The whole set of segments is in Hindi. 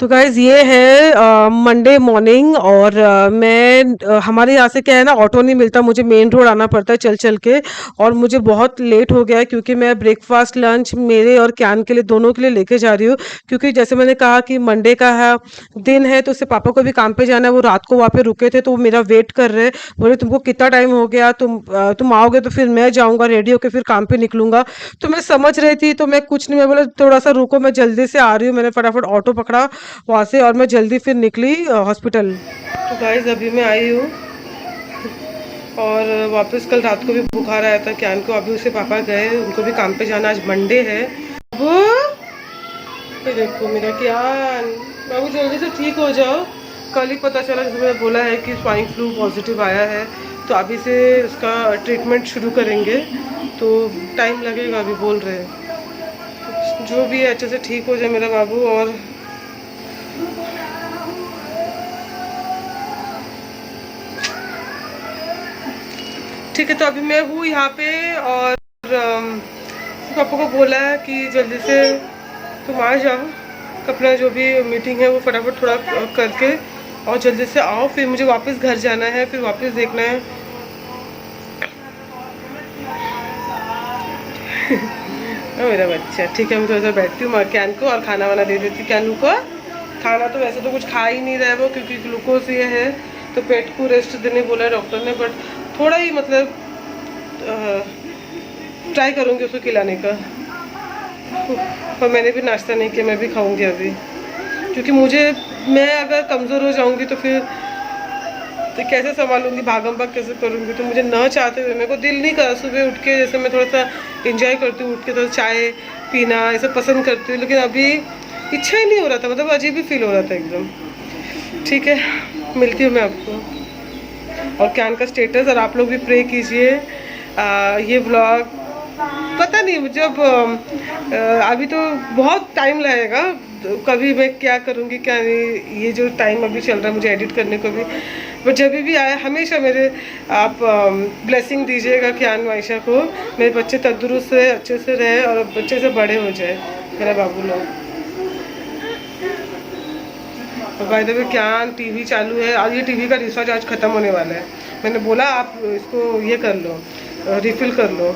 तो गाइज़ ये है मंडे मॉर्निंग और हमारे यहाँ से क्या है ना, ऑटो नहीं मिलता, मुझे मेन रोड आना पड़ता है चल चल के। और मुझे बहुत लेट हो गया है क्योंकि मैं ब्रेकफास्ट लंच मेरे और कैन के लिए दोनों के लिए लेके जा रही हूँ। क्योंकि जैसे मैंने कहा कि मंडे का है दिन है, तो उससे पापा को भी काम पे जाना है। वो रात को वहाँ पे रुके थे तो वो मेरा वेट कर रहे हैं। बोले तुमको कितना टाइम हो गया, तुम आओगे तो फिर मैं जाऊँगा रेडी होके, फिर काम पे निकलूंगा। तो मैं समझ रही थी, तो मैं कुछ नहीं, मैं बोला थोड़ा सा रुको, मैं जल्दी से आ रही हूँ। मैंने फटाफट ऑटो पकड़ा वहाँ से और मैं जल्दी फिर निकली हॉस्पिटल। तो गाइज अभी मैं आई हूँ और वापस कल रात को भी बुखार आया था कैन को। अभी उसे पापा गए, उनको भी काम पे जाना, आज मंडे है। वो ये देखो मेरा कैन। बाबू जल्दी से ठीक हो जाओ। कल ही पता चला, जैसे मैंने बोला है कि स्वाइन फ्लू पॉजिटिव आया है, तो अभी से उसका ट्रीटमेंट शुरू करेंगे, तो टाइम लगेगा अभी बोल रहे हैं। जो भी है अच्छे से ठीक हो जाए मेरा बाबू। और ठीक है, तो अभी मैं हूँ यहाँ पे और पापा को बोला है कि जल्दी से तुम आ जाओ, अपना जो भी मीटिंग है वो फटाफट थोड़ा करके और जल्दी से आओ। फिर मुझे वापस घर जाना है, फिर वापस देखना है। मेरा बच्चा ठीक है, मैं थोड़ा सा बैठती हूँ कैन को और खाना वाना दे देती कैनू को। खाना तो वैसे तो कुछ खा ही नहीं रहा है वो, क्योंकि ग्लूकोज ये है, तो पेट को रेस्ट देने बोला है डॉक्टर ने। बट थोड़ा ही मतलब ट्राई करूँगी उसको खिलाने का। पर मैंने भी नाश्ता नहीं किया, मैं भी खाऊंगी अभी, क्योंकि मैं अगर कमज़ोर हो जाऊंगी तो फिर तो कैसे संभालूंगी, भागम भाग कैसे करूंगी। तो मुझे न चाहते हुए मेरे को दिल नहीं करा सुबह उठ के, जैसे मैं थोड़ा सा इंजॉय करती हूँ उठ के थोड़ा चाय पीना ऐसा पसंद करती हूँ, लेकिन अभी इच्छा ही नहीं हो रहा था, मतलब अजीब ही फील हो रहा था एकदम। ठीक है, मिलती हूँ मैं आपको। और कैन का स्टेटस, और आप लोग भी प्रे कीजिए। ये व्लॉग पता नहीं जब अभी तो बहुत टाइम लगेगा, तो कभी मैं क्या करूँगी क्या नहीं, ये जो टाइम अभी चल रहा है मुझे एडिट करने को भी। बट जब भी आए हमेशा मेरे आप ब्लेसिंग दीजिएगा कि आयशा को, मेरे बच्चे तंदुरुस्त रहे, अच्छे से रहे और बच्चे से बड़े हो जाए मेरा बाबू लोग। और बाय द वे क्या टीवी चालू है, आज ये टीवी का रिचार्ज आज ख़त्म होने वाला है। मैंने बोला आप इसको ये कर लो, रिफ़िल कर लो।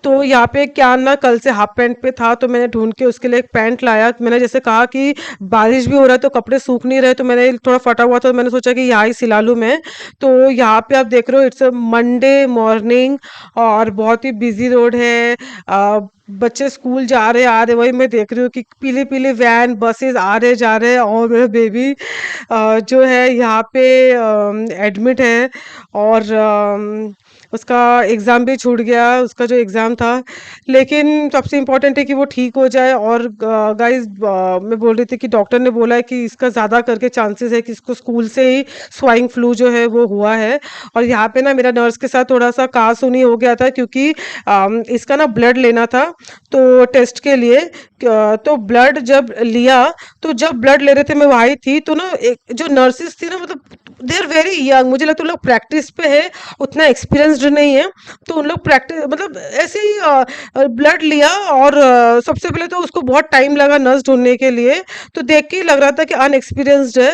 तो यहाँ पे क्या ना, कल से हाफ पैंट पे था तो मैंने ढूंढ के उसके लिए एक पैंट लाया। मैंने जैसे कहा कि बारिश भी हो रहा है तो कपड़े सूख नहीं रहे, तो मैंने थोड़ा फटा हुआ था, तो मैंने सोचा कि यहाँ ही सिला लूँ मैं। तो यहाँ पे आप देख रहे हो, इट्स अ मंडे मॉर्निंग और बहुत ही बिजी रोड है। बच्चे स्कूल जा रहे आ रहे, वही मैं देख रही हूँ कि पीले पीले वैन बसेस आ रहे जा रहे हैं। और मेरा बेबी जो है यहाँ पे एडमिट है। और उसका एग्ज़ाम भी छूट गया, उसका जो एग्ज़ाम था। लेकिन सबसे इम्पोर्टेंट है कि वो ठीक हो जाए। और गाइस मैं बोल रही थी कि डॉक्टर ने बोला है कि इसका ज़्यादा करके चांसेस है कि इसको स्कूल से ही स्वाइन फ्लू जो है वो हुआ है। और यहाँ पे ना मेरा नर्स के साथ थोड़ा सा कहा-सुनी हो गया था, क्योंकि इसका ना ब्लड लेना था तो टेस्ट के लिए। तो ब्लड जब लिया, तो जब ब्लड ले रहे थे मैं वहीं थी, तो ना एक जो नर्सेस थी ना, मतलब दे आर वेरी यंग, मुझे लगता है उन लोग प्रैक्टिस पे है, उतना एक्सपीरियंस्ड नहीं है। तो उन लोग प्रैक्टिस मतलब ऐसे ही ब्लड लिया। और सबसे पहले तो उसको बहुत टाइम लगा नर्स ढूंढने के लिए। तो देख के ही लग रहा था कि अनएक्सपीरियंस्ड है,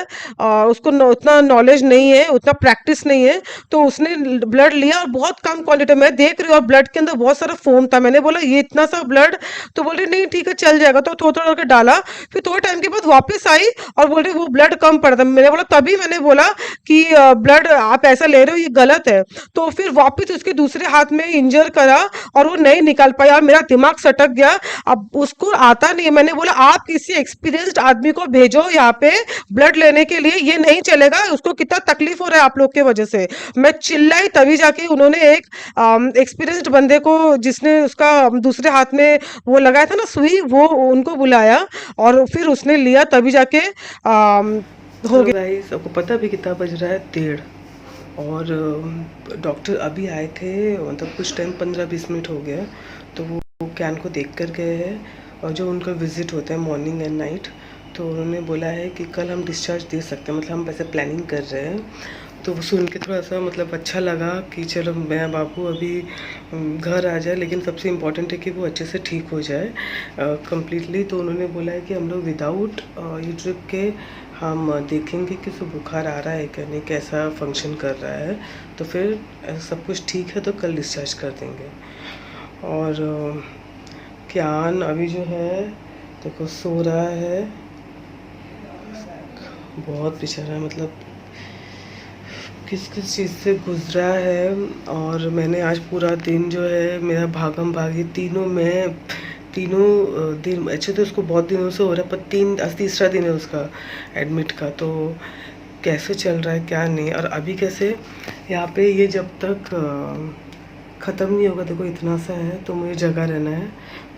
उसको उतना नॉलेज नहीं है, उतना प्रैक्टिस नहीं है। तो उसने ब्लड लिया और बहुत कम क्वांटिटी मैं देख रही हूँ, और ब्लड के अंदर बहुत सारा फोम था। मैंने बोला ये इतना सा ब्लड, तो बोल रही नहीं ठीक है चल जाएगा, तो थोड़ा थोड़ा करके डाला। फिर थोड़े टाइम के बाद वापस आई और बोल रही वो ब्लड कम पड़ा था। मैंने बोला, तभी मैंने बोला कि ब्लड आप ऐसा ले रहे हो ये गलत है। तो फिर वापस उसके दूसरे हाथ में इंजर करा और वो नहीं निकाल पाया, और मेरा दिमाग सटक गया। अब उसको आता नहीं है। मैंने बोला आप किसी एक्सपीरियंस्ड आदमी को भेजो यहाँ पे ब्लड लेने के लिए, ये नहीं चलेगा, उसको कितना तकलीफ हो रहा है आप लोग के वजह से। मैं चिल्लाई, तभी जाके उन्होंने एक एक्सपीरियंस्ड बंदे को, जिसने उसका दूसरे हाथ में वो लगाया था ना सुई, वो उनको बुलाया और फिर उसने लिया, तभी जाके हो गया। गाइस आपको पता भी कितना बज रहा है, 1:30। और डॉक्टर अभी आए थे, मतलब कुछ टाइम 15-20 मिनट हो गया। तो वो कैन को देख कर गए हैं, और जो उनका विज़िट होता है मॉर्निंग एंड नाइट, तो उन्होंने बोला है कि कल हम डिस्चार्ज दे सकते हैं, मतलब हम वैसे प्लानिंग कर रहे हैं। तो वो सुन के थोड़ा-सा मतलब अच्छा लगा कि चलो मेरा बाबू अभी घर आ जाए, लेकिन सबसे इम्पोर्टेंट है कि वो अच्छे से ठीक हो जाए कंप्लीटली। तो उन्होंने बोला है कि हम लोग विदाउट ये ड्रिप के हम देखेंगे कि उसको बुखार आ रहा है क्या नहीं, कैसा फंक्शन कर रहा है। तो फिर सब कुछ ठीक है तो कल डिस्चार्ज कर देंगे। और कियान अभी जो है देखो सो रहा है, बहुत बेचारा मतलब किस किस चीज़ से गुजरा है। और मैंने आज पूरा दिन जो है मेरा भागम भागी तीनों में तीनों दिन अच्छे तो उसको बहुत दिनों से हो रहा है, पर आज तीसरा दिन है उसका एडमिट का। तो कैसे चल रहा है क्या नहीं, और अभी कैसे यहाँ पे ये जब तक ख़त्म नहीं होगा, देखो इतना सा है तो मुझे जगह रहना है।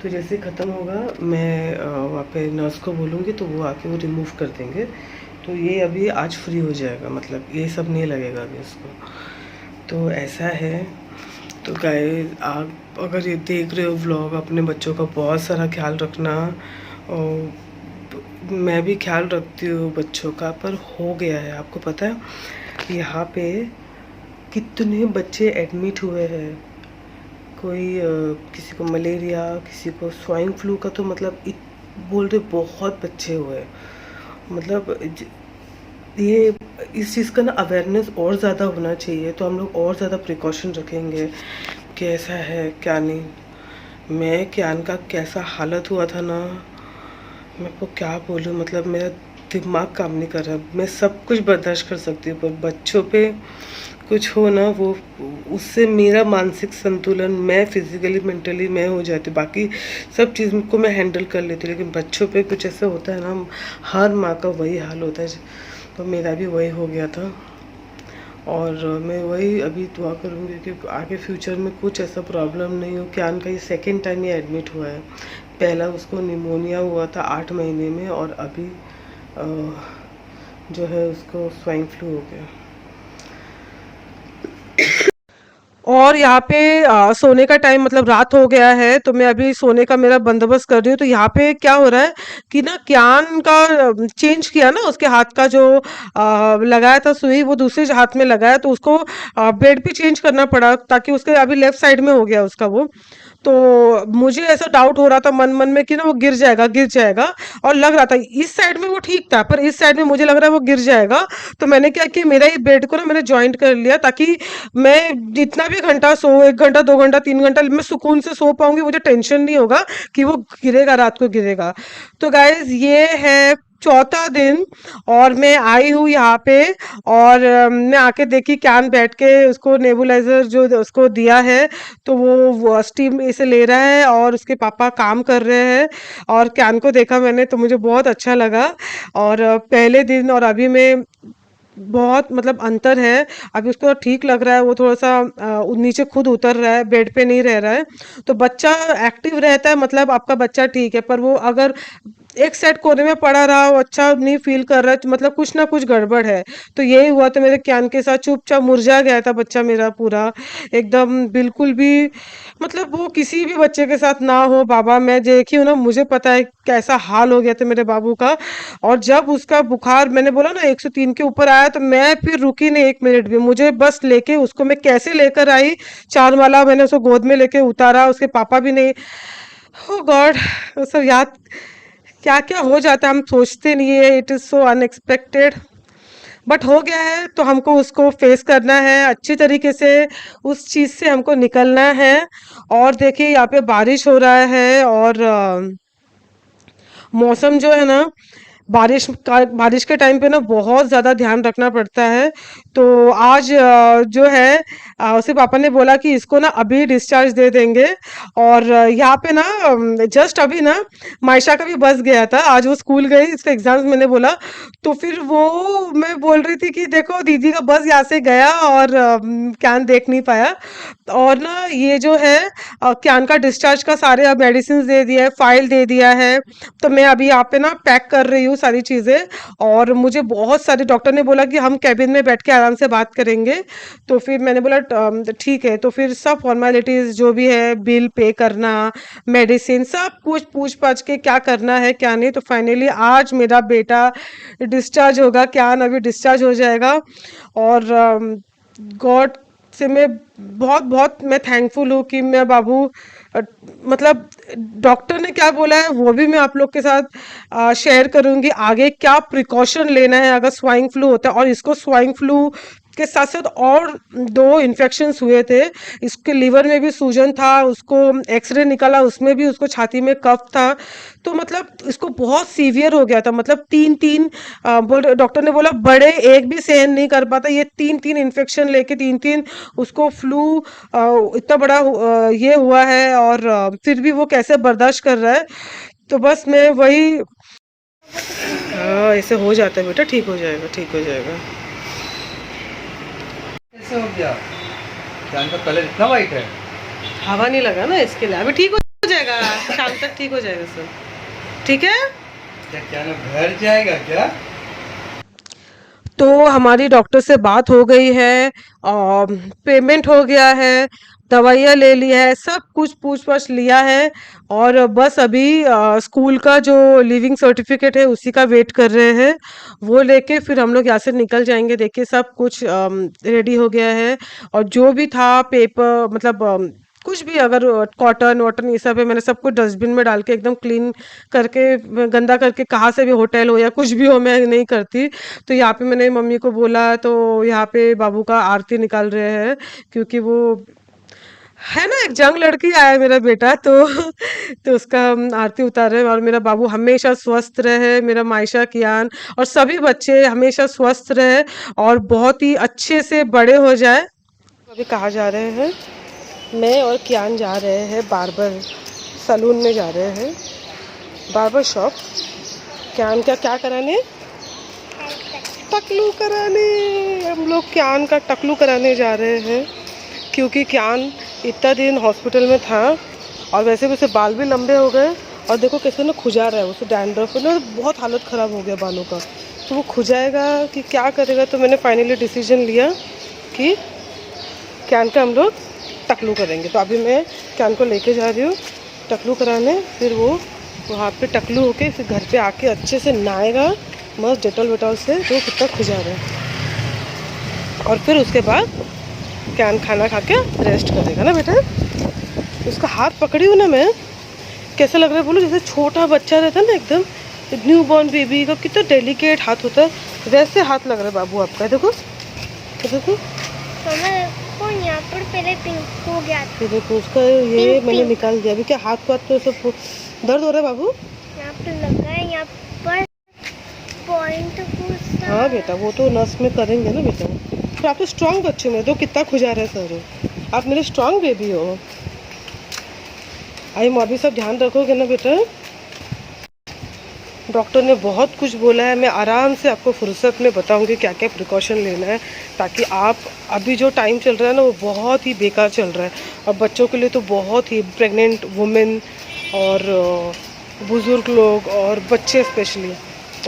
तो जैसे ख़त्म होगा मैं वहाँ पे नर्स को बोलूँगी तो वो आके वो रिमूव कर देंगे। तो ये अभी आज फ्री हो जाएगा, मतलब ये सब नहीं लगेगा अभी इसको। तो ऐसा है। तो गाइस आप अगर ये देख रहे हो व्लॉग, अपने बच्चों का बहुत सारा ख्याल रखना। और मैं भी ख्याल रखती हूँ बच्चों का, पर हो गया है आपको पता है यहाँ पे कितने बच्चे एडमिट हुए हैं। कोई किसी को मलेरिया, किसी को स्वाइन फ्लू का, तो मतलब बोल रहे बहुत बच्चे हुए। मतलब ये इस चीज़ का ना अवेयरनेस और ज़्यादा होना चाहिए, तो हम लोग और ज़्यादा प्रिकॉशन रखेंगे कि ऐसा है क्या नहीं। मैं कियान का कैसा हालत हुआ था ना, मैं आपको क्या बोलूँ, मतलब मेरा दिमाग काम नहीं कर रहा। मैं सब कुछ बर्दाश्त कर सकती हूँ, पर बच्चों पे कुछ हो ना, वो उससे मेरा मानसिक संतुलन, मैं फिज़िकली मेंटली मैं हो जाती। बाकी सब चीज़ को मैं हैंडल कर लेती हूँ, लेकिन बच्चों पे कुछ ऐसा होता है ना, हर माँ का वही हाल होता है। तो मेरा भी वही हो गया था। और मैं वही अभी दुआ करूँगी कि आगे फ्यूचर में कुछ ऐसा प्रॉब्लम नहीं हो। कियान का ये सेकेंड टाइम ये एडमिट हुआ है। पहला उसको निमोनिया हुआ था 8 महीने में, और अभी जो है उसको स्वाइन फ्लू हो गया। और यहाँ पे सोने का टाइम मतलब रात हो गया है, तो मैं अभी सोने का मेरा बंदोबस्त कर रही हूँ। तो यहाँ पे क्या हो रहा है कि ना कियान का चेंज किया ना, उसके हाथ का जो लगाया था सुई वो दूसरे हाथ में लगाया, तो उसको बेड पे चेंज करना पड़ा, ताकि उसके अभी लेफ्ट साइड में हो गया उसका वो। तो मुझे ऐसा डाउट हो रहा था मन मन में कि ना वो गिर जाएगा गिर जाएगा, और लग रहा था इस साइड में वो ठीक था, पर इस साइड में मुझे लग रहा है वो गिर जाएगा। तो मैंने क्या किया, मेरा ही बेड को ना मैंने जॉइंट कर लिया, ताकि मैं जितना भी घंटा सो, 1 घंटा 2 घंटा 3 घंटा, मैं सुकून से सो पाऊंगी, मुझे टेंशन नहीं होगा कि वो गिरेगा, रात को गिरेगा। तो गाइज ये है चौथा दिन, और मैं आई हूँ यहाँ पे। और मैं आके देखी कैन बैठ के उसको नेबुलाइजर जो उसको दिया है, तो वो स्टीम इसे ले रहा है, और उसके पापा काम कर रहे हैं। और कैन को देखा मैंने तो मुझे बहुत अच्छा लगा। और पहले दिन और अभी में बहुत मतलब अंतर है। अभी उसको ठीक लग रहा है, वो थोड़ा सा नीचे खुद उतर रहा है, बेड पे नहीं रह रहा है। तो बच्चा एक्टिव रहता है, मतलब आपका बच्चा ठीक है, पर वो अगर एक साइड कोने में पड़ा रहा, वो अच्छा नहीं फील कर रहा है, तो मतलब कुछ ना कुछ गड़बड़ है। तो यही हुआ था मेरे कियान के साथ, चुपचाप मुरझा गया था बच्चा मेरा पूरा एकदम, बिल्कुल भी मतलब वो किसी भी बच्चे के साथ ना हो। बाबा मैं देखी हूँ ना, मुझे पता है कैसा हाल हो गया था मेरे बाबू का। और जब उसका बुखार मैंने बोला ना 103 के ऊपर आया, तो मैं फिर रुकी नहीं 1 मिनट भी, मुझे बस लेके उसको मैं कैसे लेकर आई, 4 माला मैंने उसको गोद में लेके उतारा, उसके पापा भी नहीं। ओ गॉड, वो सब याद क्या क्या हो जाता है, हम सोचते नहीं है, it is so unexpected. But हो गया है, तो हमको उसको फेस करना है अच्छी तरीके से, उस चीज से हमको निकलना है। और देखिए यहाँ पे बारिश हो रहा है, और मौसम जो है ना, बारिश के टाइम पे ना बहुत ज़्यादा ध्यान रखना पड़ता है। तो आज जो है उसके पापा ने बोला कि इसको ना अभी डिस्चार्ज दे देंगे। और यहाँ पे ना जस्ट अभी ना मायशा का भी बस गया था, आज वो स्कूल गई, इसका एग्जाम्स मैंने बोला। तो फिर वो मैं बोल रही थी कि देखो दीदी का बस यहाँ से गया, और कैन देख नहीं पाया। और ना ये जो है कैन का डिस्चार्ज का सारे मेडिसिन दे दिया है, फाइल दे दिया है। तो मैं अभी यहाँ पे ना पैक कर रही हूँ हूँ सारी चीज़ें। और मुझे बहुत सारे डॉक्टर ने बोला कि हम केबिन में बैठ के आराम से बात करेंगे। तो फिर मैंने बोला ठीक है। तो फिर सब फॉर्मेलिटीज़ जो भी है, बिल पे करना, मेडिसिन, सब कुछ पूछ पाछ के क्या करना है क्या नहीं। तो फाइनली आज मेरा बेटा डिस्चार्ज होगा, क्या ना अभी डिस्चार्ज हो जाएगा। और गॉड से मैं बहुत बहुत मैं थैंकफुल हूँ कि मैं बाबू अ, मतलब डॉक्टर ने क्या बोला है वो भी मैं आप लोग के साथ शेयर करूंगी। आगे क्या प्रिकॉशन लेना है अगर स्वाइन फ्लू होता है। और इसको स्वाइन फ्लू के साथ साथ और दो इन्फेक्शंस हुए थे। इसके लीवर में भी सूजन था, उसको एक्सरे निकाला, उसमें भी उसको छाती में कफ था। तो मतलब इसको बहुत सीवियर हो गया था। मतलब तीन तीन बोल डॉक्टर ने बोला बड़े एक भी सहन नहीं कर पाता, ये तीन तीन इन्फेक्शन लेके तीन तीन उसको फ्लू इतना बड़ा ये हुआ है। और फिर भी वो कैसे बर्दाश्त कर रहा है। तो बस मैं वही हाँ ऐसे हो जाता है बेटा, ठीक हो जाएगा, ठीक हो जाएगा। कैसे हो गया? चांद का कलर इतना वाइट है। हवा नहीं लगा ना इसके लिए। अभी ठीक हो जाएगा, शाम तक ठीक हो जाएगा सब। ठीक है। क्या क्या ना घर जाएगा क्या? तो हमारी डॉक्टर से बात हो गई है और पेमेंट हो गया है, दवाइयाँ ले ली है, सब कुछ पूछ पाछ लिया है। और बस अभी स्कूल का जो लिविंग सर्टिफिकेट है उसी का वेट कर रहे हैं। वो लेके फिर हम लोग यहाँ से निकल जाएंगे। देखिए सब कुछ रेडी हो गया है। और जो भी था पेपर मतलब कुछ भी अगर कॉटन वॉटन ये सब है, मैंने सब कुछ डस्टबिन में डाल के एकदम क्लीन करके, गंदा करके कहाँ से भी होटल हो या कुछ भी हो मैं नहीं करती। तो यहाँ पे मैंने मम्मी को बोला तो यहाँ पे बाबू का आरती निकाल रहे हैं। क्योंकि वो है ना, एक जंग लड़की आया मेरा बेटा तो तो उसका हम आरती उतार रहे हैं। और मेरा बाबू हमेशा स्वस्थ रहे, मेरा मायशा कियान और सभी बच्चे हमेशा स्वस्थ रहे और बहुत ही अच्छे से बड़े हो जाए। अभी कहाँ जा रहे हैं? मैं और कियान जा रहे हैं बार्बर सलून में जा रहे हैं, बार्बर शॉप। कियान का क्या कराने? टकलू कराने। हम लोग कियान का टकलू कराने जा रहे हैं। क्योंकि कियान इतना दिन हॉस्पिटल में था और वैसे भी उसे बाल भी लंबे हो गए। और देखो कैसे ना खुजा रहा है, उसे डैंड्रफ ना बहुत हालत ख़राब हो गया बालों का। तो वो खुजाएगा कि क्या करेगा। तो मैंने फाइनली डिसीजन लिया कि कियान का हम लोग टकलू करेंगे। तो अभी मैं कियान को लेके जा रही हूँ टकलू कराने। फिर वो वहाँ पे टकलू होके फिर घर पे आके अच्छे से नहाएगा मस्त डेटॉल वेटॉल से, जो कितना खुजा रहा है। और फिर उसके बाद कियान खाना खा के रेस्ट करेगा ना बेटा। उसका हाथ पकड़ी हूँ ना मैं, कैसा लग रहा है बोलो, जैसे छोटा बच्चा रहता है ना एकदम, न्यू बॉर्न बेबी का कितना डेलिकेट हाथ होता है, वैसे हाथ लग रहा है बाबू आपका। देखो देखो तो यहाँ पर पहले पिंक हो गया था। देखो उसका ये मैंने निकाल दिया। अभी क्या हाथ पाथ तो सब दर्द हो रहा है बाबू? यहाँ पर लगा है, यहाँ पर पॉइंट। हाँ बेटा वो तो नस में करेंगे ना बेटा। फिर आप तो स्ट्रांग बच्चे में दो, कितना खुजा रहे सर, आप मेरे स्ट्रांग बेबी हो। आई अभी सब ध्यान रखोगे ना बेटा। डॉक्टर ने बहुत कुछ बोला है, मैं आराम से आपको फुर्सत में बताऊंगी क्या क्या प्रिकॉशन लेना है, ताकि आप अभी जो टाइम चल रहा है ना वो बहुत ही बेकार चल रहा है। और बच्चों के लिए तो बहुत ही, प्रेग्नेंट वुमेन और बुज़ुर्ग लोग और बच्चे स्पेशली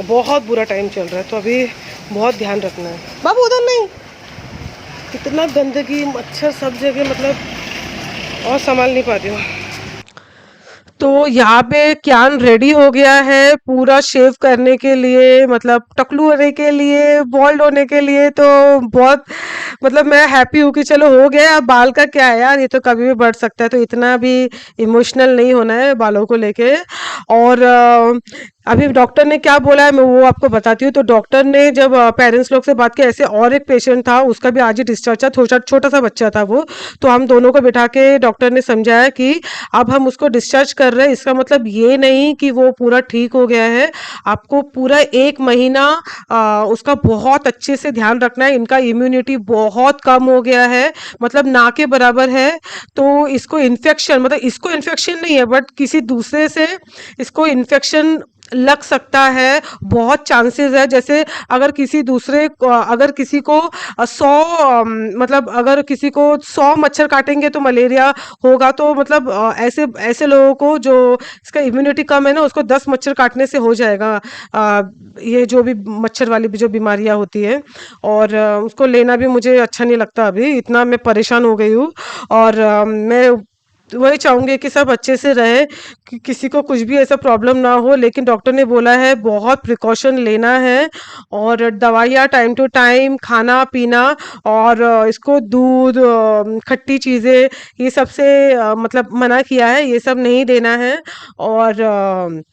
बहुत बुरा टाइम चल रहा है। तो अभी बहुत ध्यान रखना है। बाबू उधर नहीं, इतना गंदगी मच्छर सब जगह, मतलब और संभाल नहीं पाती हूँ। तो यहाँ पे कियान रेडी हो गया है पूरा शेव करने के लिए, मतलब टकलू होने के लिए, बॉल्ड होने के लिए। तो बहुत मतलब मैं हैप्पी हूँ कि चलो हो गया। अब बाल का क्या है यार, ये तो कभी भी बढ़ सकता है, तो इतना भी इमोशनल नहीं होना है बालों को लेके। और अभी डॉक्टर ने क्या बोला है मैं वो आपको बताती हूँ। तो डॉक्टर ने जब पेरेंट्स लोग से बात की, ऐसे और एक पेशेंट था उसका भी आज ही डिस्चार्ज था, छोटा छोटा सा बच्चा था वो। तो हम दोनों को बिठा के डॉक्टर ने समझाया कि अब हम उसको डिस्चार्ज कर रहे हैं, इसका मतलब ये नहीं कि वो पूरा ठीक हो गया है। आपको पूरा 1 महीना उसका बहुत अच्छे से ध्यान रखना है। इनका इम्यूनिटी बहुत कम हो गया है, मतलब ना के बराबर है। तो इसको इन्फेक्शन, मतलब इसको इन्फेक्शन नहीं है बट किसी दूसरे से इसको इन्फेक्शन लग सकता है, बहुत चांसेस है। जैसे अगर किसी दूसरे को, अगर किसी को 100 मतलब अगर किसी को 100 मच्छर काटेंगे तो मलेरिया होगा, तो मतलब ऐसे ऐसे लोगों को जो इसका इम्यूनिटी कम है ना, उसको 10 मच्छर काटने से हो जाएगा। अ, ये जो भी मच्छर वाली भी जो बीमारियां होती है, और उसको लेना भी मुझे अच्छा नहीं लगता। अभी इतना मैं परेशान हो गई हूँ, और मैं वही चाहूंगी कि सब अच्छे से रहे, कि किसी को कुछ भी ऐसा प्रॉब्लम ना हो। लेकिन डॉक्टर ने बोला है बहुत प्रिकॉशन लेना है, और दवाइयाँ टाइम टू टाइम, खाना पीना, और इसको दूध, खट्टी चीज़ें, ये सब से मतलब मना किया है, ये सब नहीं देना है। और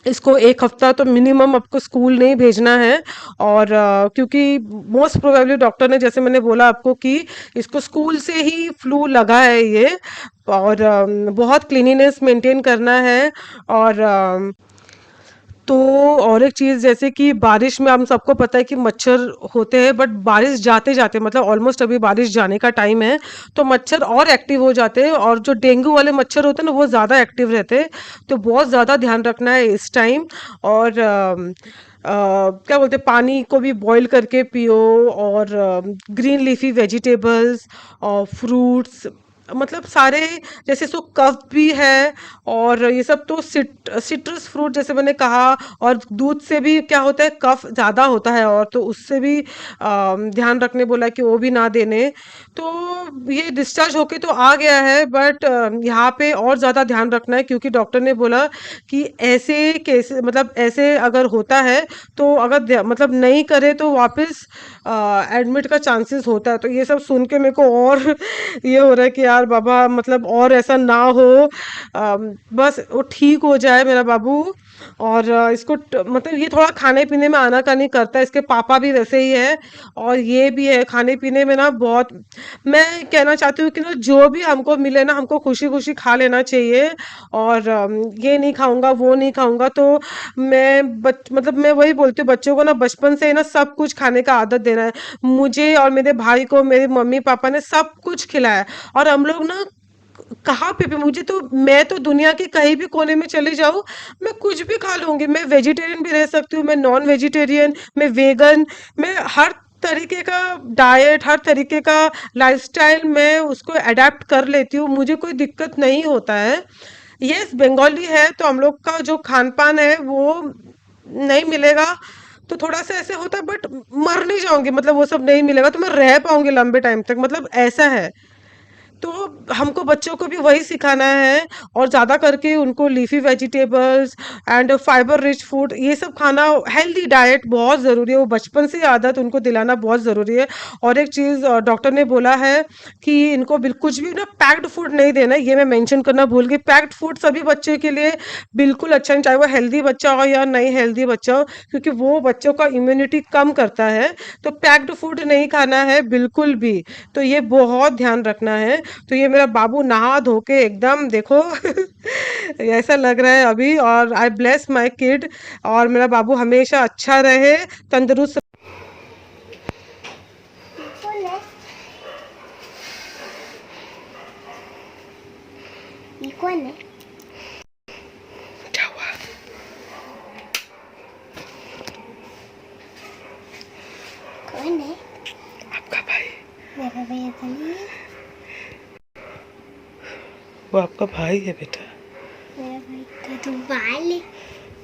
इसको 1 हफ्ता तो मिनिमम आपको स्कूल नहीं भेजना है। और क्योंकि मोस्ट प्रोबेबली डॉक्टर ने, जैसे मैंने बोला आपको, कि इसको स्कूल से ही फ्लू लगा है ये। और बहुत क्लीनिनेस मेंटेन करना है। और तो और एक चीज़, जैसे कि बारिश में हम सबको पता है कि मच्छर होते हैं, बट बारिश जाते जाते, मतलब ऑलमोस्ट अभी बारिश जाने का टाइम है, तो मच्छर और एक्टिव हो जाते हैं, और जो डेंगू वाले मच्छर होते हैं ना, वो ज़्यादा एक्टिव रहते हैं। तो बहुत ज़्यादा ध्यान रखना है इस टाइम। और क्या बोलते हैं, पानी को भी बॉईल करके पियो, और ग्रीन लीफी वेजिटेबल्स और फ्रूट्स, मतलब सारे, जैसे सो कफ भी है, और ये सब तो सिट्रस फ्रूट जैसे मैंने कहा। और दूध से भी क्या होता है, कफ ज़्यादा होता है, और तो उससे भी ध्यान रखने बोला कि वो भी ना देने। तो ये डिस्चार्ज होके तो आ गया है, बट यहाँ पे और ज़्यादा ध्यान रखना है, क्योंकि डॉक्टर ने बोला कि ऐसे केस, मतलब ऐसे अगर होता है, तो अगर मतलब नहीं करे तो वापस एडमिट का चांसेस होता है। तो ये सब सुन के मेरे को और ये हो रहा है कि यार बाबा, मतलब और ऐसा ना हो, बस वो ठीक हो जाए मेरा बाबू। और इसको मतलब ये थोड़ा खाने पीने में आनाकानी करता है, इसके पापा भी वैसे ही है, और ये भी है खाने पीने में ना बहुत। मैं कहना चाहती हूँ कि ना, जो भी हमको मिले ना, हमको खुशी खुशी खा लेना चाहिए। और ये नहीं खाऊंगा, वो नहीं खाऊंगा, तो मतलब मैं वही बोलती हूँ, बच्चों को ना बचपन से ही ना सब कुछ खाने का आदत देना है। मुझे और मेरे भाई को मेरे मम्मी पापा ने सब कुछ खिलाया, और हम लोग ना कहाँ पे भी, मुझे तो, मैं तो दुनिया के कहीं भी कोने में चले जाऊँ, मैं कुछ भी खा लूंगी। मैं वेजिटेरियन भी रह सकती हूँ, मैं नॉन वेजिटेरियन, मैं वेगन, मैं हर तरीके का डाइट, हर तरीके का लाइफस्टाइल मैं उसको अडेप्ट कर लेती हूँ, मुझे कोई दिक्कत नहीं होता है। यस, बंगाली है तो हम लोग का जो खान पान है वो नहीं मिलेगा, तो थोड़ा सा ऐसे होता है, बट मर नहीं जाऊंगी, मतलब वो सब नहीं मिलेगा तो मैं रह पाऊंगी लंबे टाइम तक, मतलब ऐसा है। तो हमको बच्चों को भी वही सिखाना है, और ज़्यादा करके उनको leafy vegetables and fibre rich food, ये सब खाना, हेल्दी डाइट बहुत ज़रूरी है, वो बचपन से आदत उनको दिलाना बहुत ज़रूरी है। और एक चीज़ डॉक्टर ने बोला है कि इनको बिल्कुल कुछ भी ना पैक्ड फूड नहीं देना है, ये मैं मेंशन करना भूल गई। पैक्ड फूड सभी बच्चे के लिए बिल्कुल अच्छा नहीं, चाहे वो हेल्दी बच्चा हो या नहीं हेल्दी बच्चा हो, क्योंकि वो बच्चों का इम्यूनिटी कम करता है। तो पैक्ड फूड नहीं खाना है बिल्कुल भी, तो ये बहुत ध्यान रखना है। तो ये मेरा बाबू नहा धो के एकदम देखो ऐसा लग रहा है अभी, और आई ब्लेस माय किड, और मेरा बाबू हमेशा अच्छा रहे, तंदुरुस्त। कौन है? ये कौन है? क्या हुआ? कौन है? आपका भाई। मेरा भैया तो नहीं है। वो आपका भाई है बेटा। मेरा भाई का तो बाल है।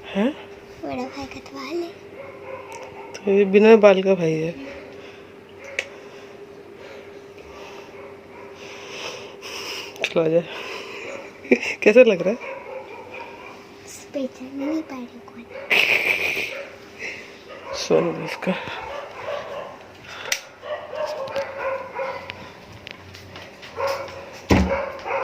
हैं? मेरा भाई का तो बाल है। तो ये बिना बाल का भाई है। चलो आ जाए। कैसा लग रहा है? स्पेशल नहीं पा रही कौन। सोनू इसका